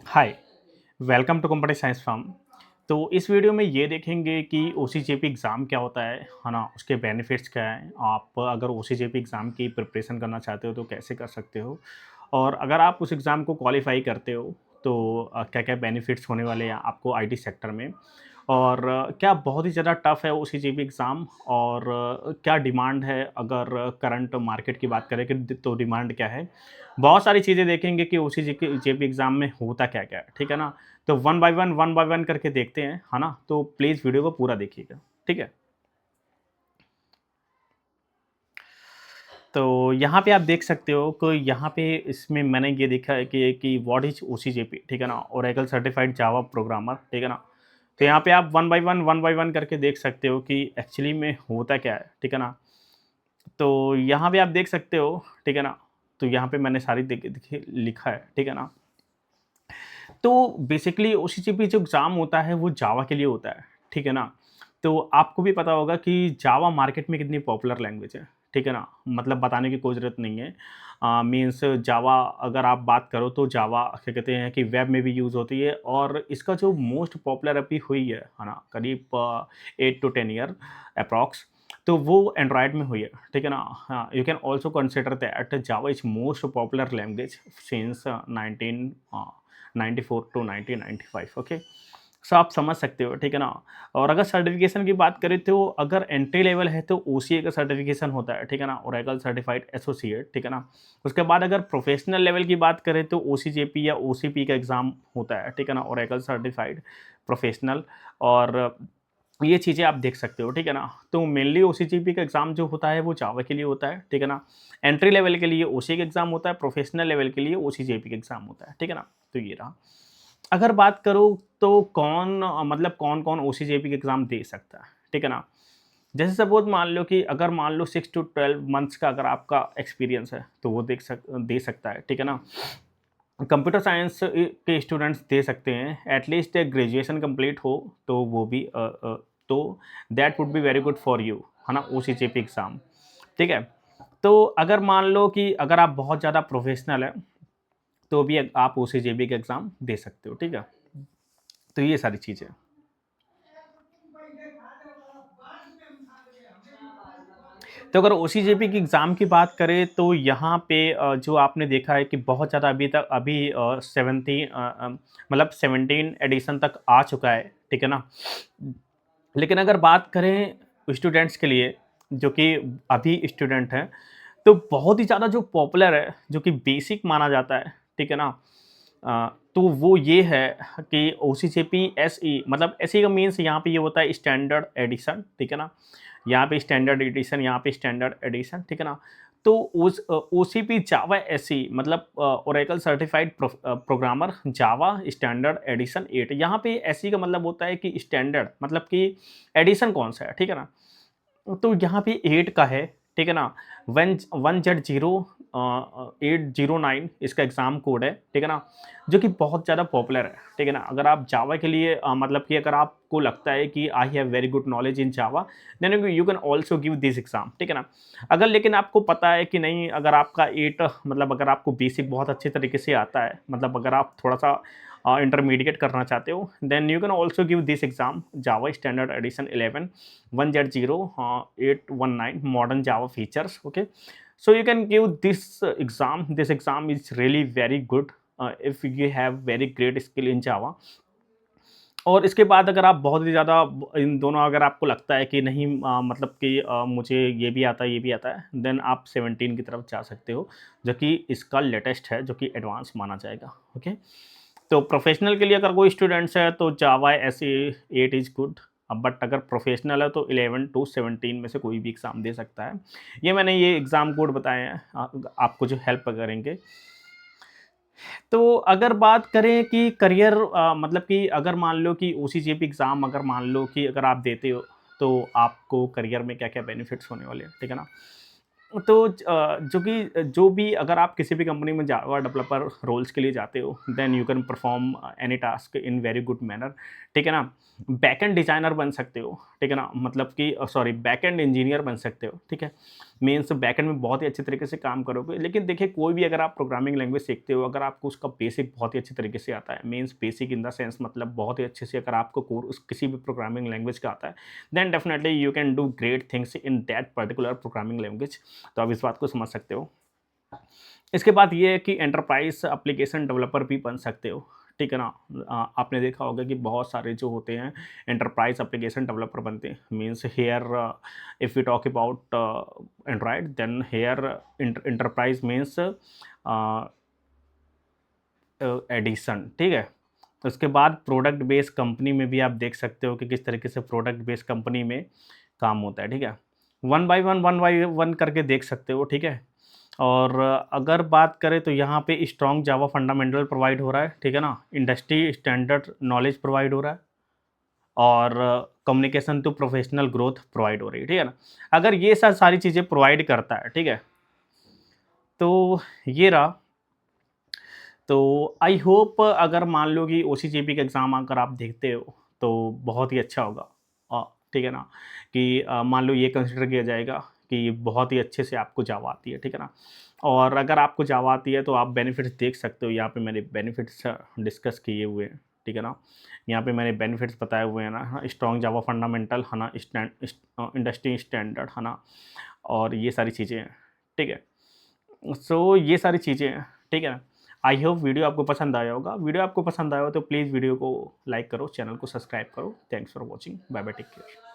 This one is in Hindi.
Hi, welcome to computer science farm. तो इस वीडियो में ये देखेंगे कि ओसीजेपी एग्ज़ाम क्या होता है ना? उसके बेनिफिट्स क्या हैं? आप अगर ओसीजेपी एग्ज़ाम की प्रिपरेशन करना चाहते हो तो कैसे कर सकते हो? और अगर आप उस एग्ज़ाम को क्वालिफ़ाई करते हो तो क्या-क्या बेनिफिट्स होने वाले हैं आपको आईटी सेक्टर में? और क्या बहुत ही ज़्यादा टफ़ है ओसीजेपी एग्ज़ाम और क्या डिमांड है अगर करंट मार्केट की बात करें कि तो डिमांड क्या है? बहुत सारी चीज़ें देखेंगे कि ओसीजेपी जेपी एग्ज़ाम में होता क्या-क्या है, ठीक है ना? तो वन बाय वन करके देखते हैं, है ना? तो प्लीज़ वीडियो को पूरा देखिएगा, ठीक है? तो यहाँ पे आप देख सकते हो कि यहाँ पे इसमें मैंने ये देखा है कि व्हाट इज़ ओसीजेपी, ठीक है ना? ओरेकल सर्टिफाइड जावा प्रोग्रामर, ठीक है ना? तो यहाँ पे आप वन बाय वन करके देख सकते हो कि एक्चुअली में होता क्या है, ठीक है ना? तो यहाँ पे आप देख सकते हो, ठीक है ना? तो यहाँ पे मैंने सारी देखिए देखिए लिखा है, ठीक है ना? तो बेसिकली ओसीसीपी जो एग्ज़ाम होता है वो जावा के लिए होता है, ठीक है ना? तो आपको भी पता होगा कि जावा मार्केट में कितनी पॉपुलर लैंग्वेज है, ठीक है ना? मतलब बताने की कोई ज़रूरत नहीं है। मीन्स जावा अगर आप बात करो तो जावा क्या कहते हैं कि वेब में भी यूज़ होती है और इसका जो मोस्ट पॉपुलर अभी हुई है ना? करीब 8 टू 10 ईयर एप्रॉक्स तो वो एंड्रॉयड में हुई है, ठीक है ना? हाँ, you can also consider that Java is most popular language since 94 to 1995 okay. So आप समझ सकते हो, ठीक है ना? और अगर सर्टिफ़िकेशन की बात करें तो अगर एंट्री लेवल है तो ओसीए का सर्टिफ़िकेशन होता है, ठीक है ना? ओरेकल सर्टिफाइड एसोसिएट, ठीक है ना? उसके बाद अगर प्रोफ़ेशनल लेवल की बात करें तो ओसीजेपी या ओसीपी का एग्ज़ाम होता है, ठीक है ना? ओरेकल सर्टिफाइड प्रोफ़ेशनल और ये चीज़ें आप देख सकते हो, ठीक है ना? तो मेनली ओसीजीपी का एग्ज़ाम जो होता है वो जावा के लिए होता है, ठीक है ना? एंट्री लेवल के लिए ओसी का एग्ज़ाम होता है, प्रोफ़ेशनल लेवल के लिए ओसीजेपी का एग्ज़ाम होता है, ठीक है ना? तो ये रहा। अगर बात करो तो मतलब कौन-कौन ओसीजेपी का एग्ज़ाम दे सकता है, ठीक है ना? जैसे सपोज़ मान लो कि अगर मान लो 6 टू 12 मंथ्स का अगर आपका एक्सपीरियंस है, तो वो दे सकता है, ठीक है ना? कंप्यूटर साइंस के स्टूडेंट्स दे सकते हैं, एटलीस्ट ग्रेजुएशन कंप्लीट हो तो वो भी तो that would be very good for you, है ना? ओसीजीपी एग्ज़ाम, ठीक है? तो अगर मान लो कि अगर आप बहुत ज़्यादा प्रोफ़ेशनल हैं, तो भी आप ओसीजीपी का एग्ज़ाम दे सकते हो, ठीक है? तो ये सारी चीज़ें। तो अगर ओसीजेपी की एग्ज़ाम की बात करें तो यहाँ पे जो आपने देखा है कि बहुत ज़्यादा अभी 17 एडिशन तक आ चुका है, ठीक है ना? लेकिन अगर बात करें स्टूडेंट्स के लिए, जो कि अभी स्टूडेंट हैं, तो बहुत ही ज़्यादा जो पॉपुलर है, जो कि बेसिक माना जाता है, ठीक है ना? तो वो ये है कि ओसीजेपी एसई मतलब एसई का मीन्स यहाँ पे ये होता है स्टैंडर्ड एडिशन, ठीक है ना? यहाँ पे स्टैंडर्ड एडिशन, यहाँ पे स्टैंडर्ड एडिशन, ठीक है ना? तो ओसीपी जावा एसई मतलब ओरेकल सर्टिफाइड प्रोग्रामर जावा स्टैंडर्ड एडिशन 8 यहाँ पे एसई का मतलब होता है कि स्टैंडर्ड मतलब कि एडिशन कौन-सा है, ठीक है ना? तो यहाँ पे 8 का है, ठीक है ना? 1Z0 809 इसका एग्ज़ाम कोड है, ठीक है ना? जो कि बहुत ज़्यादा पॉपुलर है, ठीक है ना? अगर आप जावा के लिए मतलब कि अगर आपको लगता है कि I have very good knowledge in Java, then you can also give this exam, ठीक है ना? अगर लेकिन आपको पता है कि नहीं अगर आपका 8 मतलब अगर आपको बेसिक बहुत अच्छे तरीके से आता है, मतलब अगर आप थोड़ा-सा इंटरमीडिएट करना चाहते हो, then you can also give this exam Java standard edition 11 1Z0 819 modern Java features. Okay, so you can give this exam. This exam is really very good if you have very great skill in Java. और इसके बाद अगर आप बहुत ही ज़्यादा इन दोनों अगर आपको लगता है कि नहीं मतलब कि मुझे ये भी आता है ये भी आता है देन आप 17 की तरफ जा सकते हो जो कि इसका लेटेस्ट है जो कि एडवांस माना जाएगा ओके तो प्रोफेशनल के लिए अगर कोई स्टूडेंट्स है तो जावा एस 8 इज़ गुड अब बट अगर प्रोफेशनल है तो 11 टू 17 में से कोई भी एग्ज़ाम दे सकता है ये एग्ज़ाम कोड बताए हैं आपको जो हेल्प करेंगे तो अगर बात करें कि करियर मतलब कि अगर मान लो कि ओसीजेपी एग्ज़ाम अगर मान लो कि अगर आप देते हो, तो आपको करियर में क्या-क्या बेनिफिट्स होने वाले हैं, ठीक है ना? तो जो भी अगर आप किसी भी कंपनी में जावा डेवलपर रोल्स के लिए जाते हो, then you can perform any task in very good manner, ठीक है ना? बैकएंड डिज़ाइनर बन सकते हो, ठीक है ना? मतलब कि सॉरी बैकएंड इंजीनियर बन सकते हो, ठीक है? मीन्स बैकएंड में बहुत ही अच्छे तरीके से काम करोगे। लेकिन देखिए कोई भी अगर आप प्रोग्रामिंग लैंग्वेज सीखते हो, अगर आपको उसका बेसिक बहुत ही अच्छे तरीके से आता है, means basic in the sense मतलब बहुत ही अच्छे से अगर आपको कोर्स किसी भी प्रोग्रामिंग लैंग्वेज का आता है, then definitely you can do great things in that particular programming language. तो आप इस बात को समझ सकते हो। इसके बाद ये है कि एंटरप्राइज एप्लीकेशन डेवलपर भी बन सकते हो, ठीक है ना। आपने देखा होगा कि बहुत सारे जो होते हैं एंटरप्राइज एप्लीकेशन डेवलपर बनते हैं। Means here if you talk about Android, then here enterprise means edition, ठीक है। उसके बाद प्रोडक्ट बेस्ड कंपनी में भी आप देख सकते हो कि किस तरीके से प्रोडक्ट बेस्ड कंपनी में काम होता है, ठीक है। वन बाई वन करके देख सकते हो, ठीक है। और अगर बात करें तो यहाँ पे स्ट्रॉन्ग जावा फंडामेंटल प्रोवाइड हो रहा है, ठीक है ना। इंडस्ट्री स्टैंडर्ड नॉलेज प्रोवाइड हो रहा है और communication to professional growth provide हो रही है, ठीक है ना। अगर ये सारी चीज़ें प्रोवाइड करता है, ठीक है, तो ये रहा। तो आई होप अगर मान लो कि ओसीजीपी का एग्ज़ाम अगर आप देखते हो तो बहुत ही अच्छा होगा, ठीक है ना। कि मान लो ये कंसिडर किया जाएगा कि बहुत ही अच्छे से आपको जावा आती है, ठीक है ना। और अगर आपको जावा आती है तो आप बेनिफिट्स देख सकते हो। यहाँ पे मैंने बेनिफिट्स डिस्कस किए हुए हैं, ठीक है ना। यहाँ पे मैंने बेनिफिट्स बताए हुए हैं ना, स्ट्रॉन्ग जावा फंडामेंटल है ना, इंडस्ट्री स्टैंडर्ड है ना, और ये सारी चीज़ें हैं, ठीक है। सो ये सारी चीज़ें हैं, ठीक है ना। आई होप वीडियो आपको पसंद आया होगा। वीडियो आपको पसंद आया हो तो प्लीज़ वीडियो को लाइक करो, चैनल को सब्सक्राइब करो। Thanks for watching, bye bye, take care.